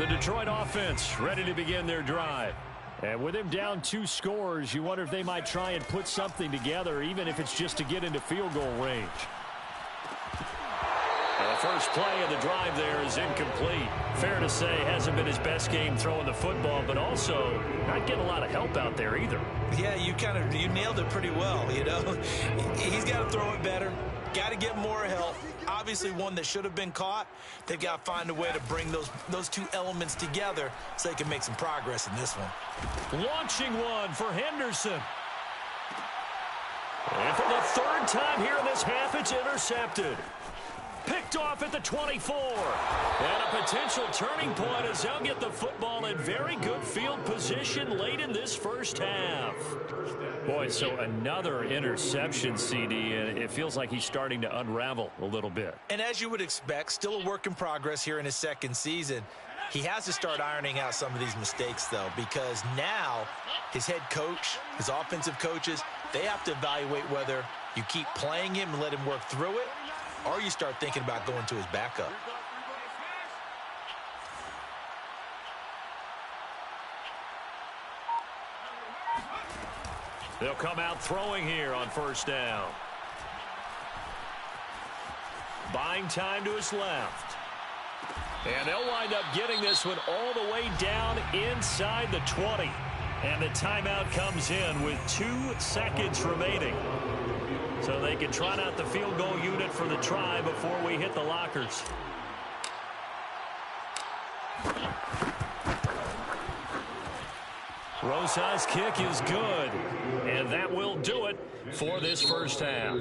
The Detroit offense ready to begin their drive. And with him down 2 scores, you wonder if they might try and put something together, even if it's just to get into field goal range. The first play of the drive there is incomplete. Fair to say, hasn't been his best game throwing the football, but also not getting a lot of help out there either. Yeah, you nailed it pretty well, you know. He's got to throw it better. Got to get more help. Obviously one that should have been caught. They've got to find a way to bring those two elements together so they can make some progress in this one. Launching one for Henderson. And for the 3rd time here in this half, it's intercepted. Picked off at the 24. And a potential turning point as they'll get the football in very good field position late in this first half. Boy, so another interception, CD, and it feels like he's starting to unravel a little bit. And as you would expect, still a work in progress here in his 2nd season. He has to start ironing out some of these mistakes, though, because now his head coach, his offensive coaches, they have to evaluate whether you keep playing him and let him work through it, or you start thinking about going to his backup. They'll come out throwing here on 1st down. Buying time to his left. And they'll wind up getting this one all the way down inside the 20. And the timeout comes in with 2 seconds remaining. So they can trot out the field goal unit for the try before we hit the lockers. Rosa's kick is good. And that will do it for this first half.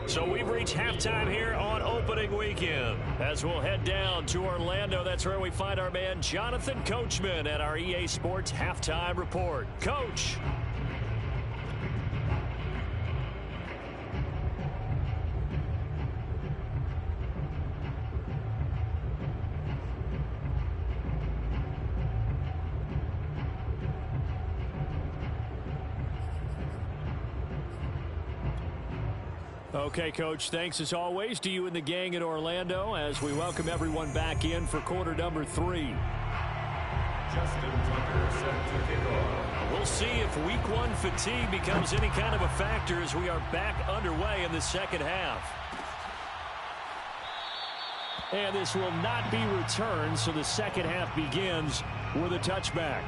So we've reached halftime here on opening weekend. As we'll head down to Orlando, that's where we find our man Jonathan Coachman at our EA Sports Halftime Report. Coach. Okay, Coach, thanks as always to you and the gang in Orlando as we welcome everyone back in for quarter number 3. Justin Tucker set to kick off. We'll see if week 1 fatigue becomes any kind of a factor as we are back underway in the second half. And this will not be returned, so the second half begins with a touchback.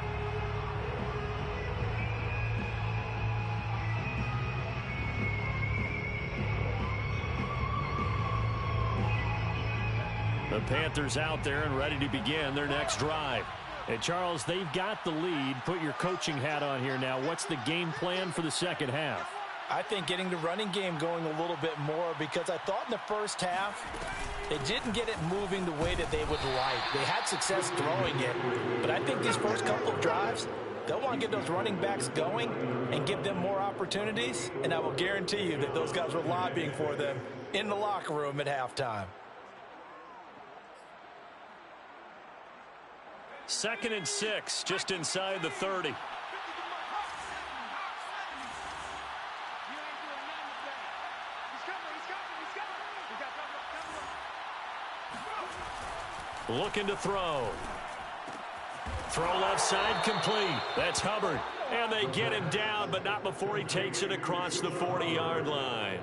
The Panthers out there and ready to begin their next drive. And, Charles, they've got the lead. Put your coaching hat on here now. What's the game plan for the second half? I think getting the running game going a little bit more, because I thought in the first half they didn't get it moving the way that they would like. They had success throwing it, but I think these first couple of drives, they'll want to get those running backs going and give them more opportunities, and I will guarantee you that those guys were lobbying for them in the locker room at halftime. 2nd and 6, just inside the 30. Looking to throw. Throw left side complete. That's Hubbard. And they get him down, but not before he takes it across the 40-yard line.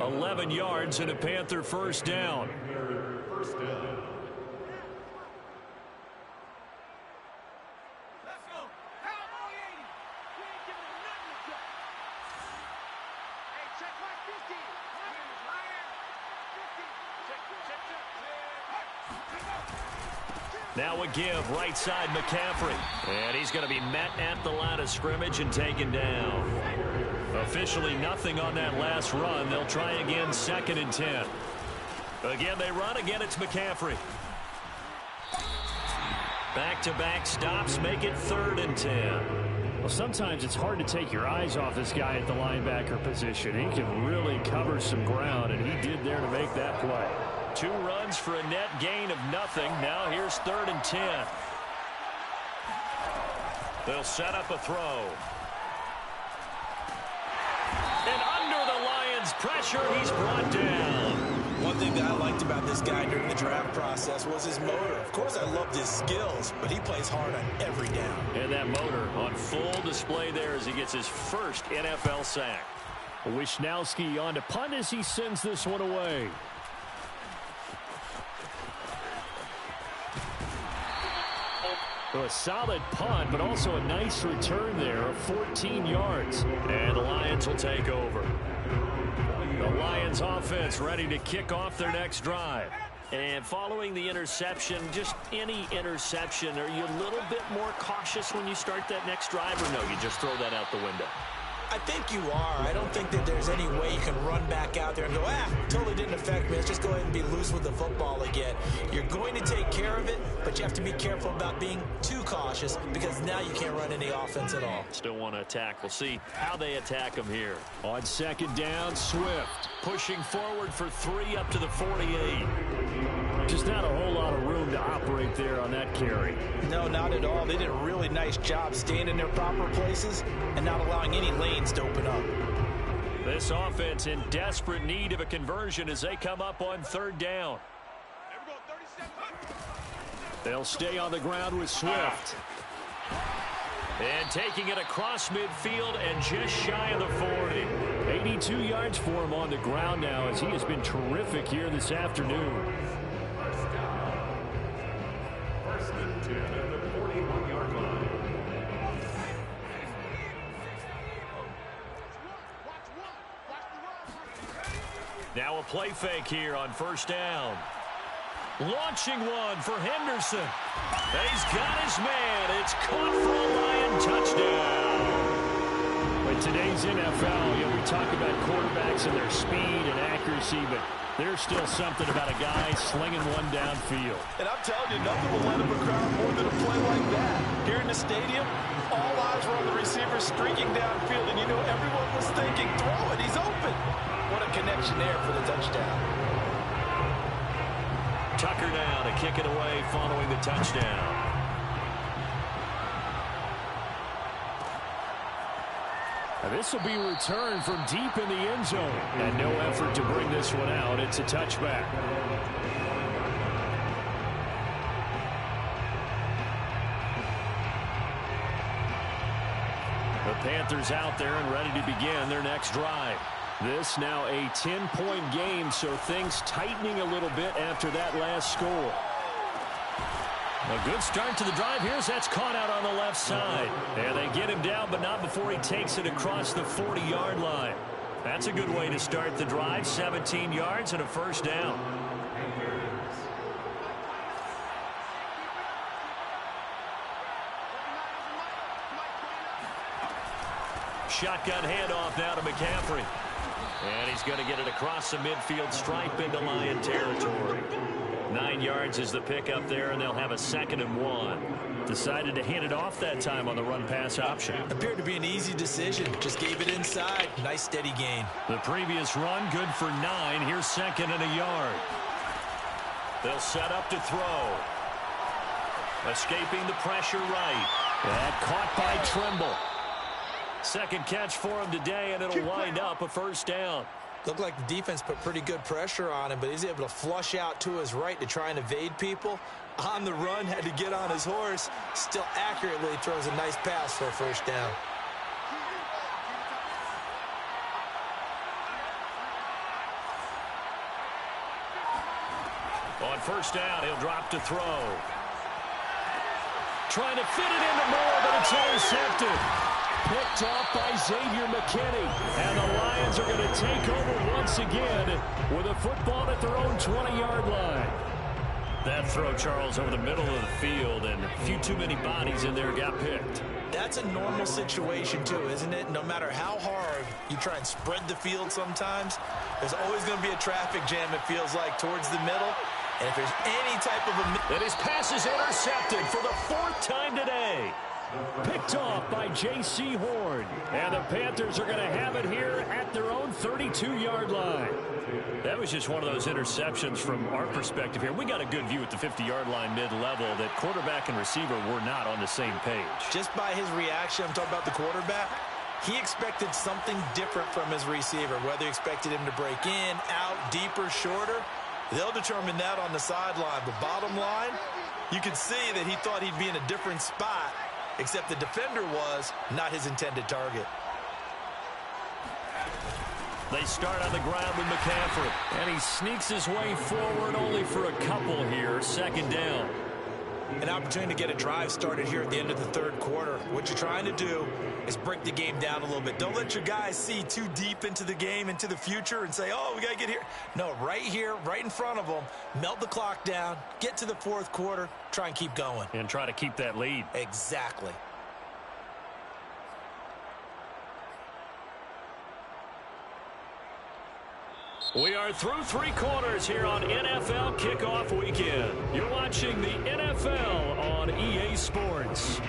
11 yards and a Panther first down. Now a give, right side McCaffrey. And he's going to be met at the line of scrimmage and taken down. Officially nothing on that last run. They'll try again 2nd and 10. Again they run, again it's McCaffrey. Back-to-back stops make it 3rd and 10. Well, sometimes it's hard to take your eyes off this guy at the linebacker position. He can really cover some ground, and he did there to make that play. 2 runs for a net gain of nothing. Now here's 3rd and 10. They'll set up a throw. And under the Lions' pressure, he's brought down. One thing that I liked about this guy during the draft process was his motor. Of course, I loved his skills, but he plays hard on every down. And that motor on full display there as he gets his first NFL sack. Wishnowski on to punt as he sends this one away. A solid punt, but also a nice return there of 14 yards. And the Lions will take over. The Lions offense ready to kick off their next drive. And following the interception, just any interception, are you a little bit more cautious when you start that next drive, or no, you just throw that out the window? I think you are. I don't think that there's any way you can run back out there and go, totally didn't affect me. Let's just go ahead and be loose with the football again. You're going to take care of it, but you have to be careful about being too cautious because now you can't run any offense at all. Still want to attack. We'll see how they attack them here. On second down, Swift. Pushing forward for 3 up to the 48. Just not a whole lot of room to operate there on that carry. No, not at all. They did a really nice job staying in their proper places and not allowing any lanes to open up. This offense in desperate need of a conversion as they come up on third down. They'll stay on the ground with Swift. And taking it across midfield and just shy of the 40. 82 yards for him on the ground now as he has been terrific here this afternoon. First and 10 at the 41-yard line. Now a play fake here on first down. Launching one for Henderson. He's got his man. It's caught for a Lion touchdown. In today's NFL, we talk about quarterbacks and their speed and accuracy, but there's still something about a guy slinging one downfield. And I'm telling you, nothing will let him a crowd more than a play like that. Here in the stadium, all eyes were on the receiver streaking downfield, and you know everyone was thinking, throw it, he's open. What a connection there for the touchdown. Tucker now to kick it away following the touchdown. This will be returned from deep in the end zone. And no effort to bring this one out. It's a touchback. The Panthers out there and ready to begin their next drive. This now a 10-point game, so things tightening a little bit after that last score. A good start to the drive here as that's caught out on the left side. And they get him down, but not before he takes it across the 40-yard line. That's a good way to start the drive. 17 yards and a first down. Shotgun handoff now to McCaffrey. And he's going to get it across the midfield stripe into Lion territory. 9 yards is the pickup there, and they'll have a 2nd and 1. Decided to hand it off that time on the run-pass option. Appeared to be an easy decision. Just gave it inside. Nice steady gain. The previous run good for 9. Here's 2nd and a yard. They'll set up to throw. Escaping the pressure right. That caught by Trimble. Second catch for him today, and it'll wind up a first down. Looked like the defense put pretty good pressure on him, but he's able to flush out to his right to try and evade people. On the run, had to get on his horse. Still accurately throws a nice pass for a first down. On first down, he'll drop to throw. Trying to fit it into Moore, but it's intercepted. Picked off by Xavier McKinney. And the Lions are going to take over once again with a football at their own 20-yard line. That throw, Charles, over the middle of the field, and a few too many bodies in there got picked. That's a normal situation, too, isn't it? No matter how hard you try and spread the field sometimes, there's always going to be a traffic jam, it feels like, towards the middle. And if there's any type of a... And his pass is intercepted for the 4th time today. Picked off by J.C. Horn. And the Panthers are going to have it here at their own 32-yard line. That was just one of those interceptions from our perspective here. We got a good view at the 50-yard line mid-level that quarterback and receiver were not on the same page. Just by his reaction, I'm talking about the quarterback, he expected something different from his receiver, whether he expected him to break in, out, deeper, shorter. They'll determine that on the sideline. But bottom line, you can see that he thought he'd be in a different spot, except the defender was not his intended target. They start on the ground with McCaffrey, and he sneaks his way forward only for a couple here. Second down. An opportunity to get a drive started here at the end of the third quarter. What you're trying to do is break the game down a little bit. Don't let your guys see too deep into the game, into the future, and say, oh, we got to get here. No, right here, right in front of them, melt the clock down, get to the fourth quarter, try and keep going. And try to keep that lead. Exactly. We are through three quarters here on NFL Kickoff Weekend. You're watching the NFL on EA Sports.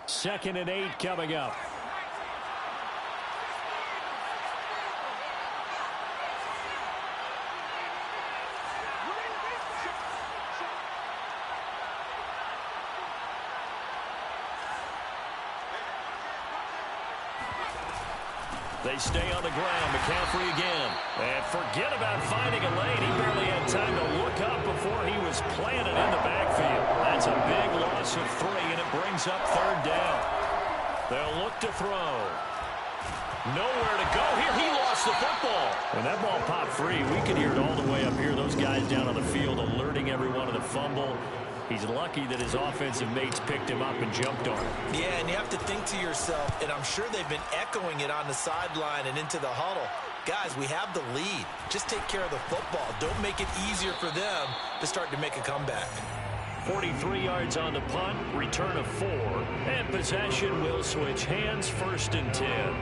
Second and 8 coming up. They stay on the ground. McCaffrey again. And forget about finding a lane. He barely had time to look up before he was planted in the backfield. That's a big loss of 3, and it brings up third down. They'll look to throw. Nowhere to go here. He lost the football. When that ball popped free, we could hear it all the way up here. Those guys down on the field alerting everyone of the fumble. He's lucky that his offensive mates picked him up and jumped on him. Yeah, and you have to think to yourself, and I'm sure they've been echoing it on the sideline and into the huddle. Guys, we have the lead. Just take care of the football. Don't make it easier for them to start to make a comeback. 43 yards on the punt, return of 4, and possession will switch hands, 1st and 10.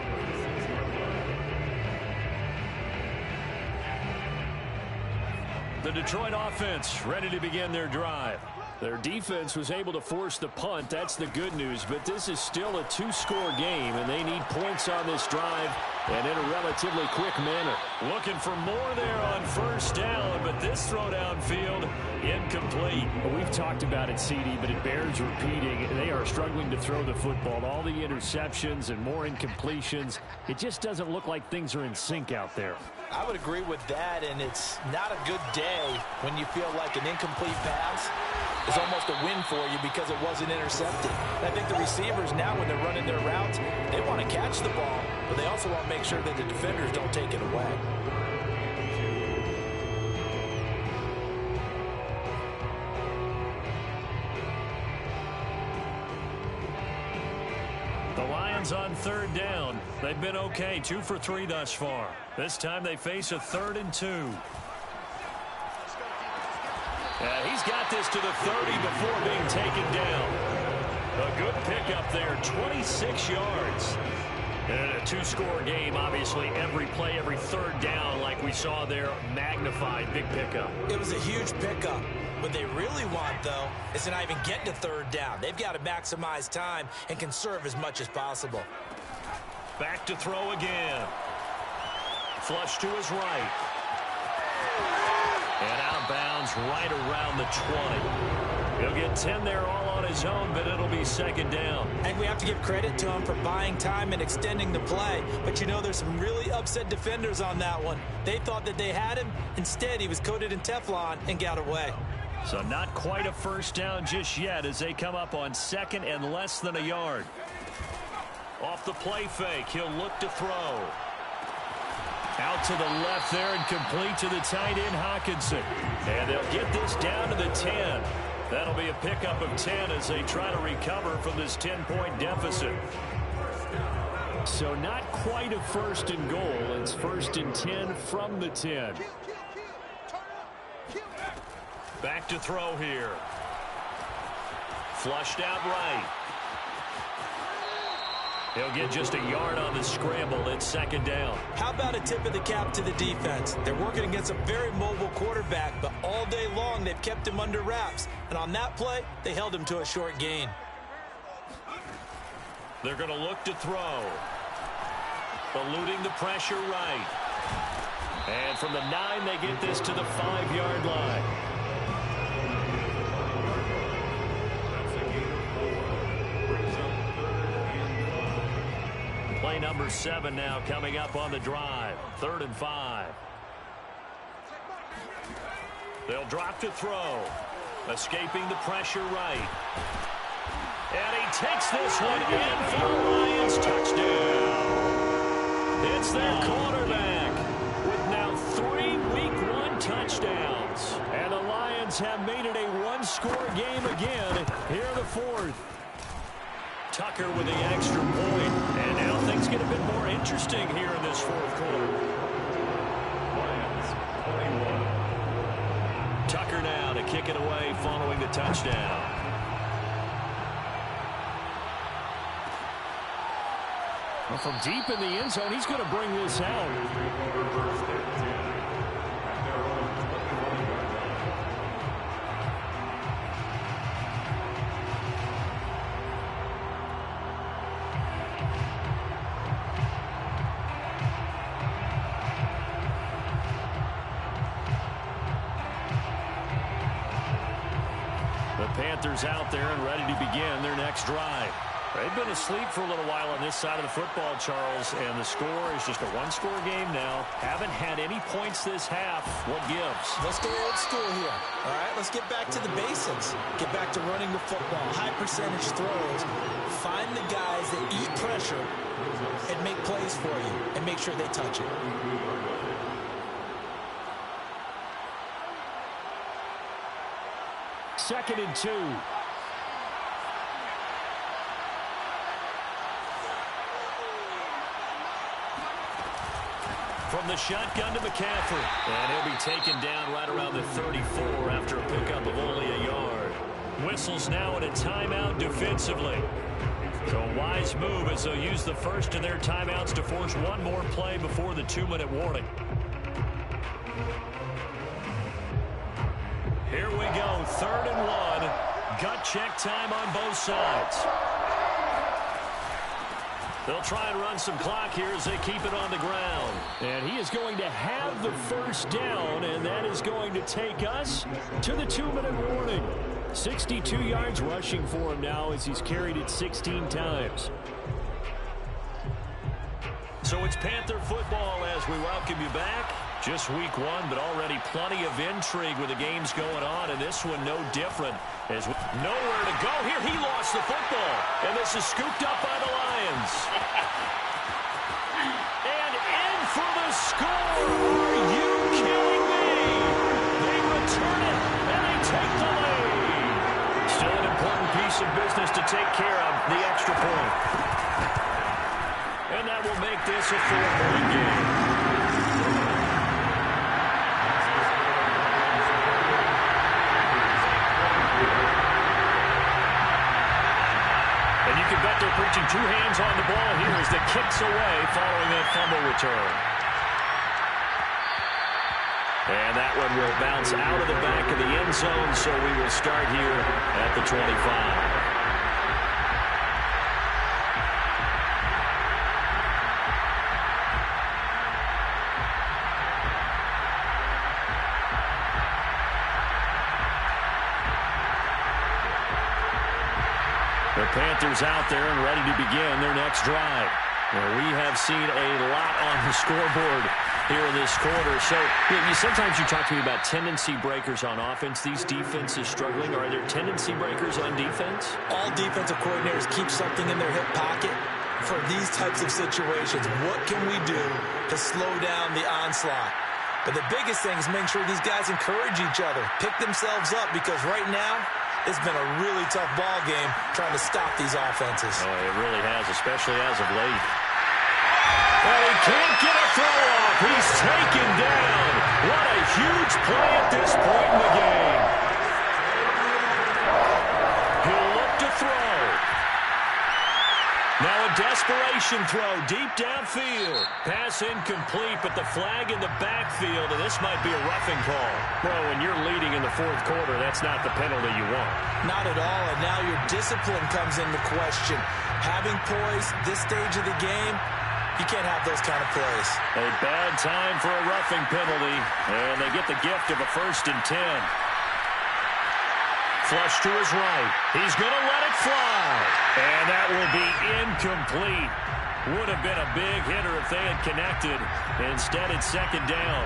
The Detroit offense ready to begin their drive. Their defense was able to force the punt. That's the good news. But this is still a 2-score game, and they need points on this drive and in a relatively quick manner. Looking for more there on 1st down, but this throw downfield incomplete. Well, we've talked about it, CD, but it bears repeating. They are struggling to throw the football. All the interceptions and more incompletions. It just doesn't look like things are in sync out there. I would agree with that, and it's not a good day when you feel like an incomplete pass is almost a win for you because it wasn't intercepted. And I think the receivers now, when they're running their routes, they want to catch the ball, but they also want to make sure that the defenders don't take it away. The Lions on 3rd down. They've been okay, 2 for 3 thus far. This time they face a 3rd and 2. And he's got this to the 30 before being taken down. A good pickup there, 26 yards. And in a 2-score game, obviously every play, every 3rd down, like we saw there, magnified, big pickup. It was a huge pickup. What they really want, though, is to not even get to 3rd down. They've got to maximize time and conserve as much as possible. Back to throw again. Flush to his right. And out of bounds right around the 20. He'll get 10 there all on his own, but it'll be 2nd down. And we have to give credit to him for buying time and extending the play. But, you know, there's some really upset defenders on that one. They thought that they had him. Instead, he was coated in Teflon and got away. So not quite a 1st down just yet as they come up on 2nd and less than a yard. Off the play fake, he'll look to throw. Out to the left there and complete to the tight end, Hockenson. And they'll get this down to the 10. That'll be a pickup of 10 as they try to recover from this 10-point deficit. So not quite a 1st and goal. It's 1st and 10 from the 10. Back to throw here. Flushed out right. He'll get just a yard on the scramble. It's 2nd down. How about a tip of the cap to the defense? They're working against a very mobile quarterback, but all day long they've kept him under wraps. And on that play, they held him to a short gain. They're going to look to throw. Eluding the pressure right. And from the 9, they get this to the 5-yard line. That's a gain of 4. Brings up 3rd and 5. Play number 7 now coming up on the drive. 3rd and 5. They'll drop to throw. Escaping the pressure right. And he takes this one in for the Lions. Touchdown. It's their quarterback with now 3 Week 1 touchdowns. And the Lions have made it a one-score game again here in the 4th. Tucker with the extra point. And now things get a bit more interesting here in this 4th quarter. Lions 21. Tucker now to kick it away following the touchdown. Well, from deep in the end zone, he's going to bring this out. 1st and 10. At their own 21-yard line. The Panthers out there and ready to begin their next drive. They've been asleep for a little while on this side of the football, Charles, and the score is just a one-score game now. Haven't had any points this half. What gives? Let's go old school here. All right, let's get back to the basics. Get back to running the football, high percentage throws. Find the guys that eat pressure and make plays for you and make sure they touch it. Second and 2. From the shotgun to McCaffrey. And he'll be taken down right around the 34 after a pickup of only a yard. Whistles now at a timeout defensively. So a wise move as they'll use the first of their timeouts to force one more play before the 2-minute warning. Here we go, 3rd and 1. Gut check time on both sides. They'll try and run some clock here as they keep it on the ground. And he is going to have the first down, and that is going to take us to the 2-minute warning. 62 yards rushing for him now as he's carried it 16 times. So it's Panther football as we welcome you back. Just week 1, but already plenty of intrigue with the games going on, and this one no different. As nowhere to go here, he lost the football, and this is scooped up by the Lions. And in for the score. Are you kidding me? They return it, and they take the lead. Still an important piece of business to take care of, the extra point. And that will make this a 4-point game. They're preaching 2 hands on the ball here as the kick's away following that fumble return. And that one will bounce out of the back of the end zone, so we will start here at the 25. The Panthers out there and ready to begin their next drive. Well, we have seen a lot on the scoreboard here in this quarter. So sometimes you talk to me about tendency breakers on offense. These defenses struggling. Are there tendency breakers on defense? All defensive coordinators keep something in their hip pocket for these types of situations. What can we do to slow down the onslaught? But the biggest thing is make sure these guys encourage each other, pick themselves up, because right now, it's been a really tough ball game trying to stop these offenses. Oh, it really has, especially as of late. Well, he can't get a throw off. He's taken down. What a huge play at this point in the game. He'll look to throw. Now a desperation throw deep downfield. Pass incomplete, but the flag in the backfield, and this might be a roughing call. Well, when you're leading in the 4th quarter, that's not the penalty you want. Not at all, and now your discipline comes into question. Having poise this stage of the game, You can't have those kind of plays. A bad time for a roughing penalty, and they get the gift of a 1st and 10. Flush to his right. He's going to let it fly. And that will be incomplete. Would have been a big hitter if they had connected. Instead, it's 2nd down.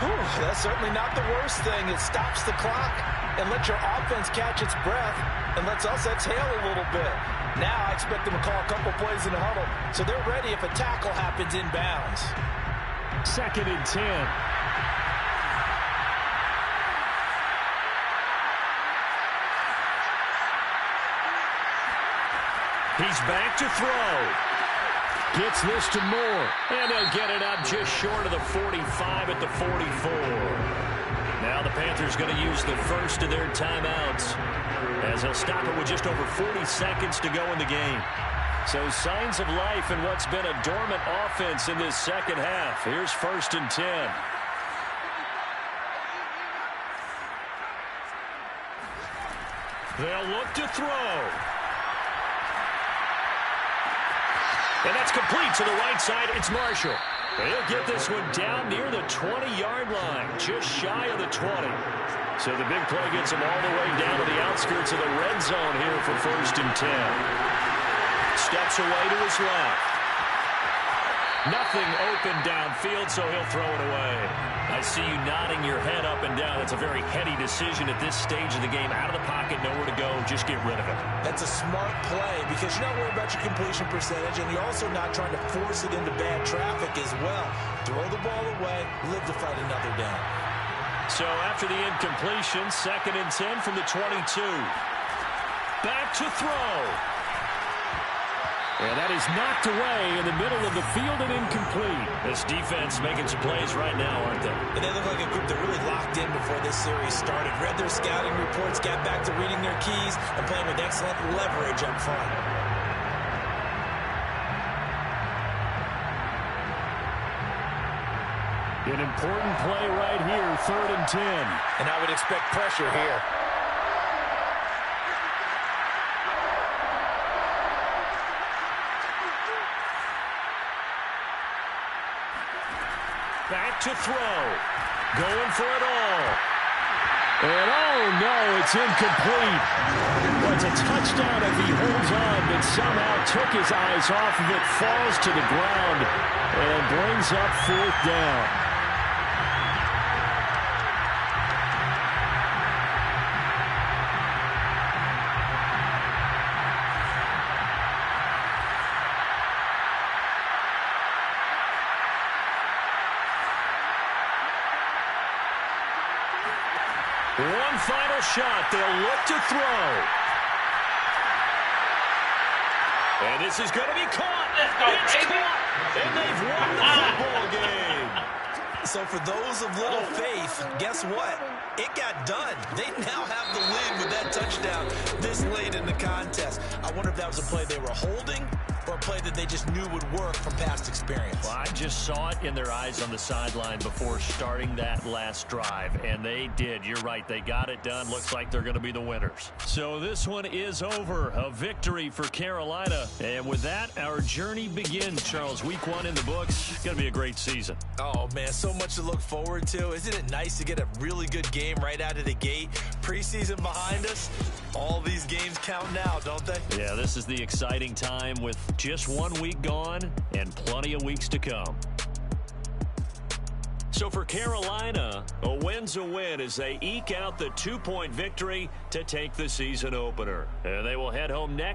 Whew, that's certainly not the worst thing. It stops the clock and lets your offense catch its breath and lets us exhale a little bit. Now I expect them to call a couple plays in the huddle so they're ready if a tackle happens inbounds. 2nd and 10. He's back to throw. Gets this to Moore. And he'll get it up just short of the 45 at the 44. Now the Panthers going to use the first of their timeouts, as he'll stop it with just over 40 seconds to go in the game. So signs of life in what's been a dormant offense in this second half. Here's 1st and 10. They'll look to throw. And that's complete to the right side. It's Marshall. He'll get this one down near the 20-yard line, just shy of the 20. So the big play gets him all the way down to the outskirts of the red zone here for 1st and 10. Steps away to his left. Nothing open downfield, so he'll throw it away. I see you nodding your head up and down. It's a very heady decision at this stage of the game. Out of the pocket, nowhere to go. Just get rid of it. That's a smart play because you're not worried about your completion percentage, and you're also not trying to force it into bad traffic as well. Throw the ball away, live to fight another down. So after the incompletion, 2nd and 10 from the 22. Back to throw. And that is knocked away in the middle of the field and incomplete. This defense making some plays right now, aren't they? And they look like a group that really locked in before this series started. Read their scouting reports, got back to reading their keys, and playing with excellent leverage up front. An important play right here, 3rd and 10. And I would expect pressure here. Back to throw. Going for it all. And oh no, it's incomplete. Well, it's a touchdown if he holds on, but somehow took his eyes off of it, falls to the ground, and brings up 4th down. One final shot. They'll look to throw. And this is going to be caught. It's caught. And they've won the football game. So for those of little faith, guess what? It got done. They now have the lead with that touchdown this late in the contest. I wonder if that was a play they were holding or a play that they just knew would work from past experience. Well, I just saw it in their eyes on the sideline before starting that last drive, and they did. You're right. They got it done. Looks like they're going to be the winners. So this one is over. A victory for Carolina. And with that, our journey begins, Charles. Week 1 in the books. It's going to be a great season. Oh, man, so much to look forward to. Isn't it nice to get a really good game right out of the gate? Preseason behind us. All these games count now, don't they? Yeah, this is the exciting time with just 1 week gone and plenty of weeks to come. So for Carolina, a win's a win as they eke out the 2-point victory to take the season opener. And they will head home next.